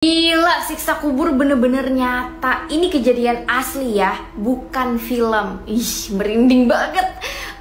Gila, siksa kubur bener-bener nyata. Ini kejadian asli ya, bukan film. Ih, merinding banget.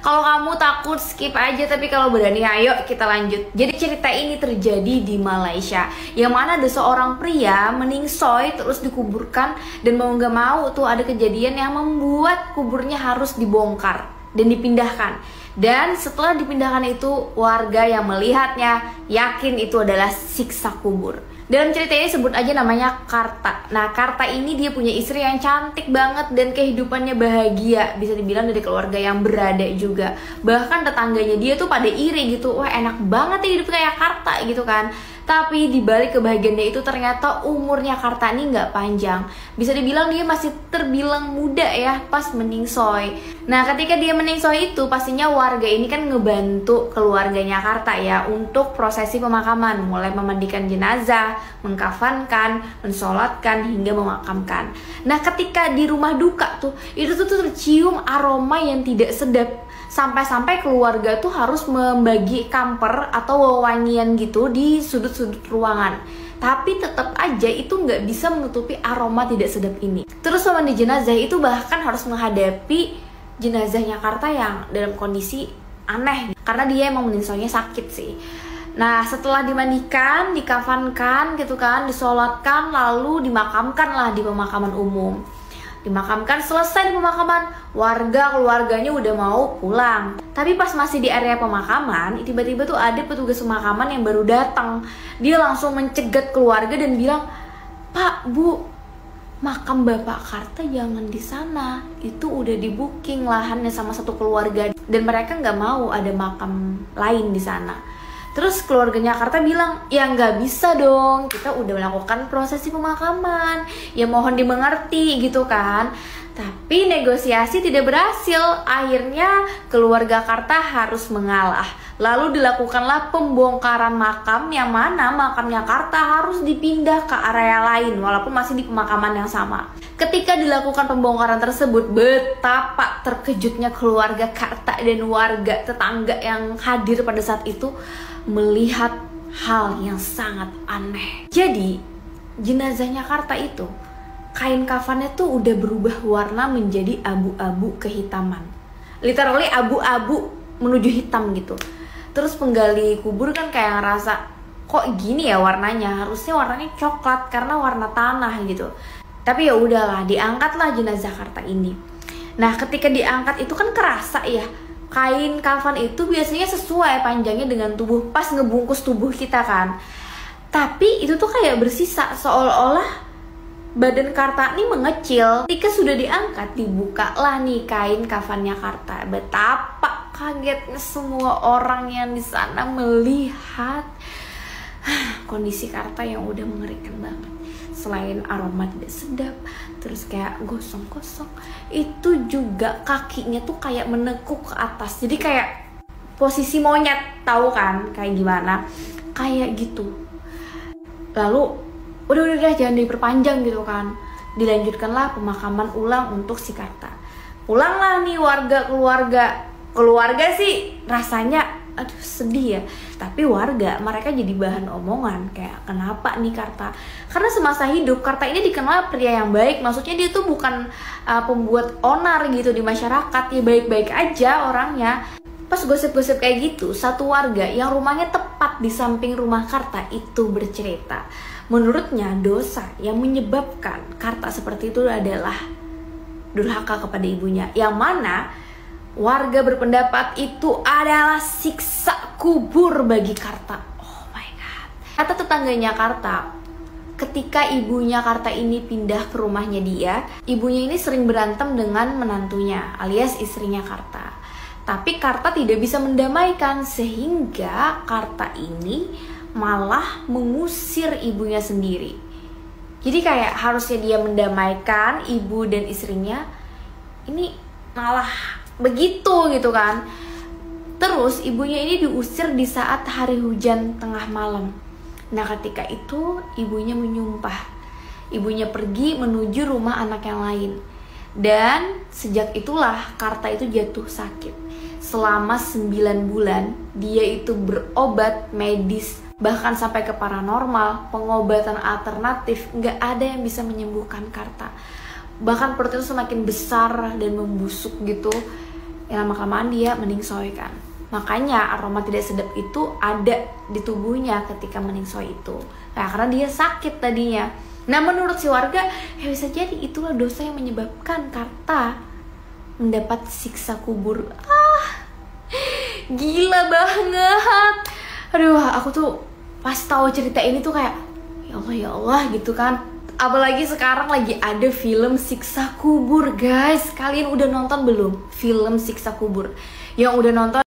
Kalau kamu takut skip aja, tapi kalau berani ayo kita lanjut. Jadi cerita ini terjadi di Malaysia, yang mana ada seorang pria meningsoy terus dikuburkan, dan mau gak mau tuh ada kejadian yang membuat kuburnya harus dibongkar dan dipindahkan. Dan setelah dipindahkan itu, warga yang melihatnya yakin itu adalah siksa kubur. Dalam cerita ini sebut aja namanya Karta. Nah, Karta ini dia punya istri yang cantik banget dan kehidupannya bahagia. Bisa dibilang dari keluarga yang berada juga. Bahkan tetangganya dia tuh pada iri gitu. Wah, enak banget ya hidup kayak Karta gitu kan. Tapi dibalik kebahagiaannya itu ternyata umurnya Karta ini nggak panjang. Bisa dibilang dia masih terbilang muda ya pas meningsoy. Nah, ketika dia meningsoy itu pastinya warga ini kan ngebantu keluarganya Karta ya untuk prosesi pemakaman. Mulai memandikan jenazah, mengkafankan, mensolatkan, hingga memakamkan. Nah, ketika di rumah duka tuh, itu tuh tercium aroma yang tidak sedap. Sampai-sampai keluarga tuh harus membagi kamper atau wewangian gitu di sudut-sudut ruangan. Tapi tetap aja itu nggak bisa menutupi aroma tidak sedap ini. Terus mandi jenazah itu bahkan harus menghadapi jenazahnya Karta yang dalam kondisi aneh. Karena dia emang meningsoynya sakit sih. Nah, setelah dimandikan, dikafankan gitu kan, disolatkan, lalu dimakamkan lah di pemakaman umum. Dimakamkan, selesai di pemakaman, keluarganya udah mau pulang. Tapi pas masih di area pemakaman, tiba-tiba tuh ada petugas pemakaman yang baru datang. Dia langsung mencegat keluarga dan bilang, "Pak, Bu, makam Bapak Karta jangan di sana. Itu udah di booking lahannya sama satu keluarga dan mereka nggak mau ada makam lain di sana." Terus keluarganya Karta bilang, "Ya nggak bisa dong, kita udah melakukan prosesi pemakaman, ya mohon dimengerti," gitu kan. Tapi negosiasi tidak berhasil. Akhirnya keluarga Karta harus mengalah. Lalu dilakukanlah pembongkaran makam, yang mana makamnya Karta harus dipindah ke area lain walaupun masih di pemakaman yang sama. Ketika dilakukan pembongkaran tersebut, betapa terkejutnya keluarga Karta dan warga tetangga yang hadir pada saat itu melihat hal yang sangat aneh. Jadi jenazahnya Karta itu, kain kafannya tuh udah berubah warna menjadi abu-abu kehitaman. Literally abu-abu menuju hitam gitu. Terus penggali kubur kan kayak ngerasa, kok gini ya warnanya? Harusnya warnanya coklat karena warna tanah gitu. Tapi ya udahlah, diangkatlah jenazah Karta ini. Nah, ketika diangkat itu kan kerasa ya, kain kafan itu biasanya sesuai panjangnya dengan tubuh, pas ngebungkus tubuh kita kan. Tapi itu tuh kayak bersisa, seolah-olah badan Karta ini mengecil. Ketika sudah diangkat, dibukalah nih kain kafannya Karta. Betapa kagetnya semua orang yang di sana melihat kondisi Karta yang udah mengerikan banget. Selain aroma tidak sedap, terus kayak gosong-gosong, itu juga kakinya tuh kayak menekuk ke atas. Jadi kayak posisi monyet, tahu kan kayak gimana? Kayak gitu. Lalu udah jangan diperpanjang gitu kan. Dilanjutkanlah pemakaman ulang untuk si Karta. Pulanglah nih keluarga sih rasanya aduh sedih ya. Tapi warga mereka jadi bahan omongan kayak, kenapa nih Karta? Karena semasa hidup Karta ini dikenal pria yang baik. Maksudnya dia tuh bukan pembuat onar gitu di masyarakat. Ya baik-baik aja orangnya. Pas gosip-gosip kayak gitu, satu warga yang rumahnya tepat di samping rumah Karta itu bercerita, menurutnya dosa yang menyebabkan Karta seperti itu adalah durhaka kepada ibunya. Yang mana warga berpendapat itu adalah siksa kubur bagi Karta. Oh my god. Kata tetangganya Karta, ketika ibunya Karta ini pindah ke rumahnya dia, ibunya ini sering berantem dengan menantunya alias istrinya Karta. Tapi Karta tidak bisa mendamaikan, sehingga Karta ini malah mengusir ibunya sendiri. Jadi kayak harusnya dia mendamaikan ibu dan istrinya, ini malah begitu gitu kan. Terus ibunya ini diusir di saat hari hujan tengah malam. Nah, ketika itu ibunya menyumpah. Ibunya pergi menuju rumah anak yang lain. Dan sejak itulah Karta itu jatuh sakit. Selama 9 bulan dia itu berobat medis bahkan sampai ke paranormal, pengobatan alternatif, nggak ada yang bisa menyembuhkan Karta. Bahkan perut itu semakin besar dan membusuk gitu. Yang lama-kelamaan dia meningsoi kan. Makanya aroma tidak sedap itu ada di tubuhnya ketika meningsoi itu. Nah, karena dia sakit tadinya. Nah, menurut si warga, ya bisa jadi itulah dosa yang menyebabkan Karta mendapat siksa kubur. Gila banget. Aduh, aku tuh pas tahu cerita ini tuh kayak ya Allah gitu kan. Apalagi sekarang lagi ada film Siksa Kubur, guys. Kalian udah nonton belum film Siksa Kubur? Yang udah nonton